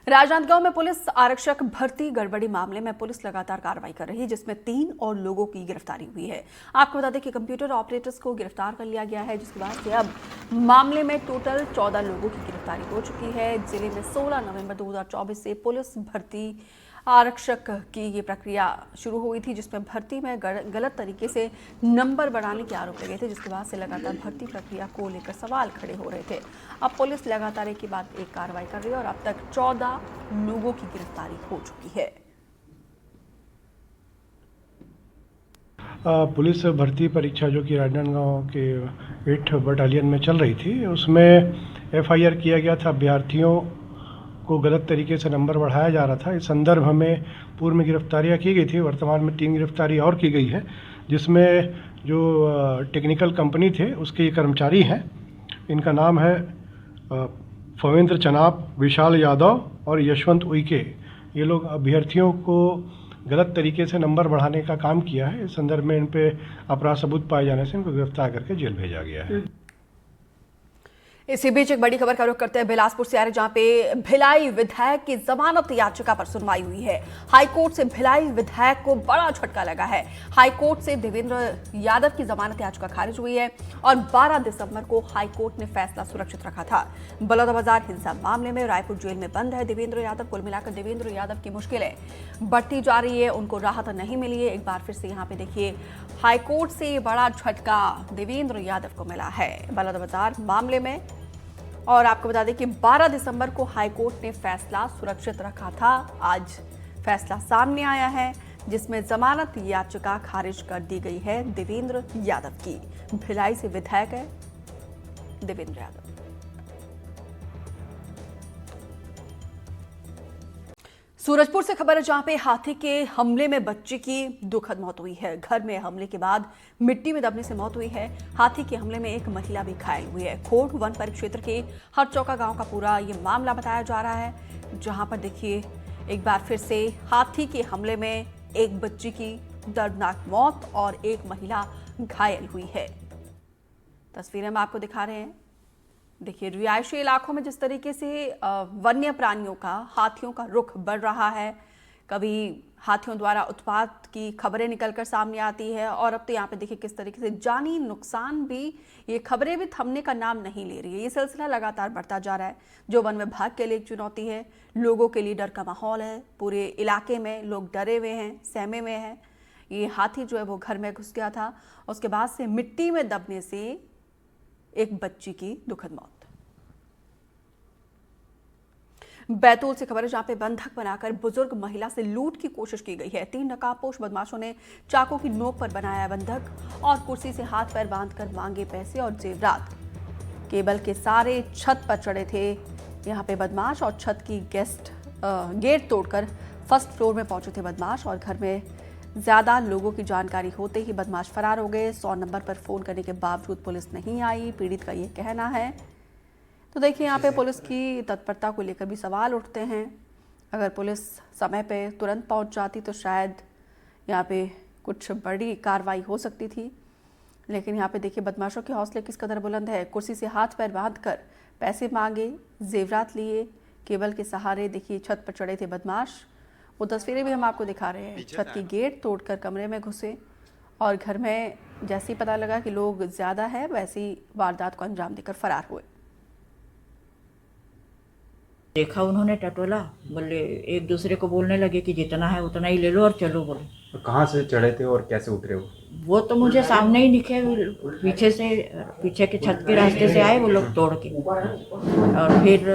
राजनांदगांव में पुलिस आरक्षक भर्ती गड़बड़ी मामले में पुलिस लगातार कार्रवाई कर रही है, जिसमें 3 और लोगों की गिरफ्तारी हुई है। आपको बता दें कि कंप्यूटर ऑपरेटर्स को गिरफ्तार कर लिया गया है, जिसके बाद से अब मामले में टोटल 14 लोगों की गिरफ्तारी हो चुकी है। जिले में 16 नवंबर 2024 से पुलिस भर्ती आरक्षक की ये प्रक्रिया शुरू हुई थी, जिसमें भर्ती में गलत तरीके से नंबर बढ़ाने के आरोप लगे थे, जिसके बाद से लगातार भर्ती प्रक्रिया को लेकर सवाल खड़े हो रहे थे। अब पुलिस लगातार एक के बाद एक कार्रवाई कर रही है और अब तक 14 लोगों की गिरफ्तारी हो चुकी है। पुलिस भर्ती परीक्षा जो कि राजनांदगांव के 8 बटालियन में चल रही थी, उसमें एफआईआर किया गया था। अभ्यर्थियों को गलत तरीके से नंबर बढ़ाया जा रहा था। इस संदर्भ में पूर्व में गिरफ्तारियां की गई थी। वर्तमान में 3 गिरफ्तारी और की गई है, जिसमें जो टेक्निकल कंपनी थे उसके ये कर्मचारी हैं। इनका नाम है फवेंद्र चनाब, विशाल यादव और यशवंत उइके। ये लोग अभ्यर्थियों को गलत तरीके से नंबर बढ़ाने का काम किया है। इस संदर्भ में इन पे अपराध सबूत पाए जाने से इनको गिरफ्तार करके जेल भेजा गया है। इसी बीच एक बड़ी खबर का रुख करते हैं बिलासपुर से आ रही, जहां पे भिलाई विधायक की जमानत याचिका पर सुनवाई हुई है। हाईकोर्ट से भिलाई विधायक को बड़ा झटका लगा है। हाईकोर्ट से देवेंद्र यादव की जमानत याचिका खारिज हुई है और 12 दिसंबर को हाईकोर्ट ने फैसला सुरक्षित रखा था। बलौदाबाजार हिंसा मामले में रायपुर जेल में बंद है देवेंद्र यादव। कुल मिलाकर देवेंद्र यादव की मुश्किलें बढ़ती जा रही है, उनको राहत नहीं मिली है। एक बार फिर से यहाँ पे देखिए, हाईकोर्ट से बड़ा झटका देवेंद्र यादव को मिला है बलौदाबाजार मामले में। और आपको बता दें कि 12 दिसंबर को हाईकोर्ट ने फैसला सुरक्षित रखा था। आज फैसला सामने आया है, जिसमें जमानत याचिका खारिज कर दी गई है देवेंद्र यादव की। भिलाई से विधायक है देवेंद्र यादव। सूरजपुर से खबर है, जहां पे हाथी के हमले में बच्चे की दुखद मौत हुई है। घर में हमले के बाद मिट्टी में दबने से मौत हुई है। हाथी के हमले में एक महिला भी घायल हुई है। खोड़ वन परिक्षेत्र के हरचौका गांव का पूरा ये मामला बताया जा रहा है, जहां पर देखिए एक बार फिर से हाथी के हमले में एक बच्ची की दर्दनाक मौत और एक महिला घायल हुई है। तस्वीरें हम आपको दिखा रहे हैं। देखिए, रिहायशी इलाकों में जिस तरीके से वन्य प्राणियों का, हाथियों का रुख बढ़ रहा है, कभी हाथियों द्वारा उत्पात की खबरें निकलकर सामने आती है और अब तो यहाँ पे देखिए किस तरीके से जानी नुकसान भी, ये खबरें भी थमने का नाम नहीं ले रही है। ये सिलसिला लगातार बढ़ता जा रहा है, जो वन विभाग के लिए एक चुनौती है। लोगों के लिए डर का माहौल है, पूरे इलाके में लोग डरे हुए हैं, सहमे में हैं। ये हाथी जो है वो घर में घुस गया था, उसके बाद से मिट्टी में दबने से एक बच्ची की दुखद मौत। बैतूल से खबर है, जहां पे बंधक बनाकर बुजुर्ग महिला से लूट की कोशिश की गई है। 3 नकाबपोश बदमाशों ने चाकू की नोक पर बनाया बंधक और कुर्सी से हाथ पैर बांधकर मांगे पैसे और जेवरात। केबल के सारे छत पर चढ़े थे यहाँ पे बदमाश और छत की गेट तोड़कर फर्स्ट फ्लोर में पहुंचे थे बदमाश और घर में ज्यादा लोगों की जानकारी होते ही बदमाश फरार हो गए। 100 नंबर पर फोन करने के बावजूद पुलिस नहीं आई, पीड़ित का ये कहना है। तो देखिए, यहाँ पे पुलिस की तत्परता को लेकर भी सवाल उठते हैं। अगर पुलिस समय पे तुरंत पहुँच जाती तो शायद यहाँ पे कुछ बड़ी कार्रवाई हो सकती थी, लेकिन यहाँ पे देखिए बदमाशों के हौसले किस कदर बुलंद है। कुर्सी से हाथ पैर बांधकर पैसे मांगे, जेवरात लिए, केबल के सहारे देखिए छत पर चढ़े थे बदमाश। वो तस्वीरें भी हम आपको दिखा रहे हैं। छत की गेट तोड़कर कमरे में घुसे और घर में जैसे ही पता लगा कि लोग ज़्यादा है, वैसी वारदात को अंजाम देकर फरार हुए। देखा उन्होंने टटोला, बोले एक दूसरे को बोलने लगे कि जितना है उतना ही ले लो और चलो बोले। तो कहाँ से चढ़े थे और कैसे उतरे वो तो मुझे सामने ही दिखे, पीछे के छत के रास्ते से आए वो लोग तोड़ के, और फिर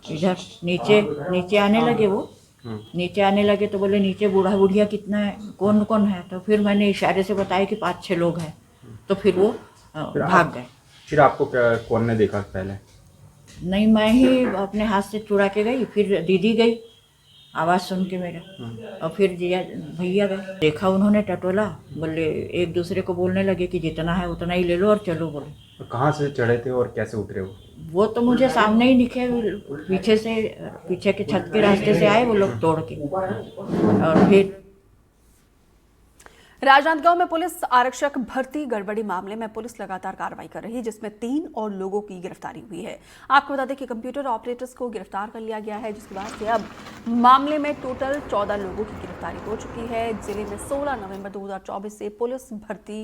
इधर नीचे आने लगे। वो नीचे आने लगे तो बोले नीचे बूढ़ा बुढ़िया कितना है, कौन कौन है। तो फिर मैंने इशारे से बताया कि 5-6 लोग हैं। तो फिर वो भाग गए। फिर आपको कौन ने देखा पहले? नहीं, मैं ही अपने हाथ से चुरा के गई, फिर दीदी गई आवाज़ सुन के मेरा, और फिर भैया गए। देखा उन्होंने टटोला, बोले एक दूसरे को बोलने लगे कि जितना है उतना ही ले लो और चलो बोले। तो कहाँ से चढ़े थे और कैसे उतरे वो तो मुझे सामने ही दिखे, पीछे के छत के रास्ते से आए वो लोग तोड़ के, और फिर राजनांदगांव में पुलिस आरक्षक भर्ती गड़बड़ी मामले में पुलिस लगातार कार्रवाई कर रही है, जिसमें 3 और लोगों की गिरफ्तारी हुई है। आपको बता दें कि कंप्यूटर ऑपरेटर्स को गिरफ्तार कर लिया गया है, जिसके बाद से अब मामले में टोटल 14 लोगों की गिरफ्तारी हो चुकी है। जिले में 16 नवंबर 2024 से पुलिस भर्ती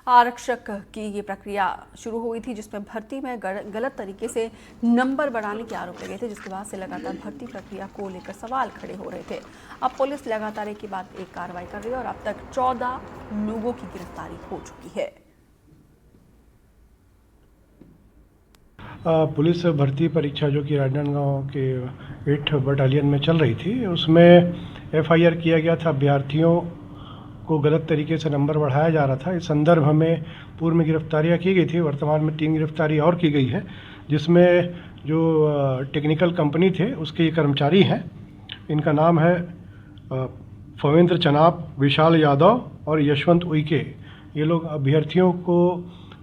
आरक्षक की ये प्रक्रिया शुरू हुई थी, जिसमें भर्ती में गलत तरीके से नंबर बढ़ाने के आरोप लगे थे, जिसके बाद से लगातार भर्ती प्रक्रिया को लेकर सवाल खड़े हो रहे थे। अब पुलिस लगातार एक के बाद एक कार्रवाई कर रही है और अब तक 14 लोगों की गिरफ्तारी हो चुकी है। पुलिस भर्ती परीक्षा जो कि राजनांदगांव के 8 बटालियन में चल रही थी, उसमें FIR किया गया था। अभ्यर्थियों को गलत तरीके से नंबर बढ़ाया जा रहा था। इस संदर्भ में पूर्व में गिरफ्तारियाँ की गई थी। वर्तमान में 3 गिरफ्तारी और की गई है, जिसमें जो टेक्निकल कंपनी थे उसके ये कर्मचारी हैं। इनका नाम है फवेंद्र चनाब, विशाल यादव और यशवंत उइके। ये लोग अभ्यर्थियों को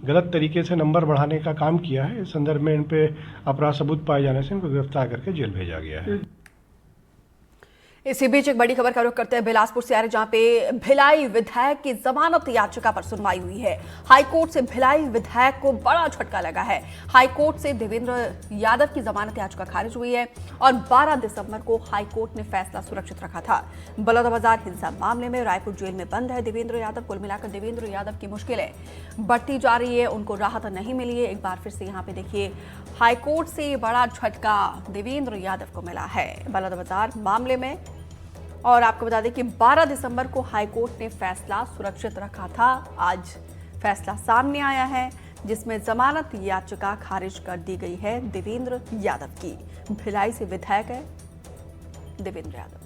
गलत तरीके से नंबर बढ़ाने का काम किया है। इस संदर्भ में इन पे अपराध सबूत पाए जाने से इनको गिरफ्तार करके जेल भेजा गया है। इसी बीच एक बड़ी खबर का रुख करते हैं बिलासपुर से आ रही, जहां पे भिलाई विधायक की जमानत याचिका पर सुनवाई हुई है। हाईकोर्ट से भिलाई विधायक को बड़ा झटका लगा है। हाईकोर्ट से देवेंद्र यादव की जमानत याचिका खारिज हुई है और 12 दिसंबर को हाईकोर्ट ने फैसला सुरक्षित रखा था। बलौदाबाजार हिंसा मामले में रायपुर जेल में बंद है देवेंद्र यादव। कुल मिलाकर देवेंद्र यादव की मुश्किलें बढ़ती जा रही है, उनको राहत नहीं मिली है। एक बार फिर से यहाँ पे देखिए, हाईकोर्ट से बड़ा झटका देवेंद्र यादव को मिला है बलौदाबाजार मामले में। और आपको बता दें कि 12 दिसंबर को हाईकोर्ट ने फैसला सुरक्षित रखा था। आज फैसला सामने आया है, जिसमें जमानत याचिका खारिज कर दी गई है देवेंद्र यादव की। भिलाई से विधायक है देवेंद्र यादव।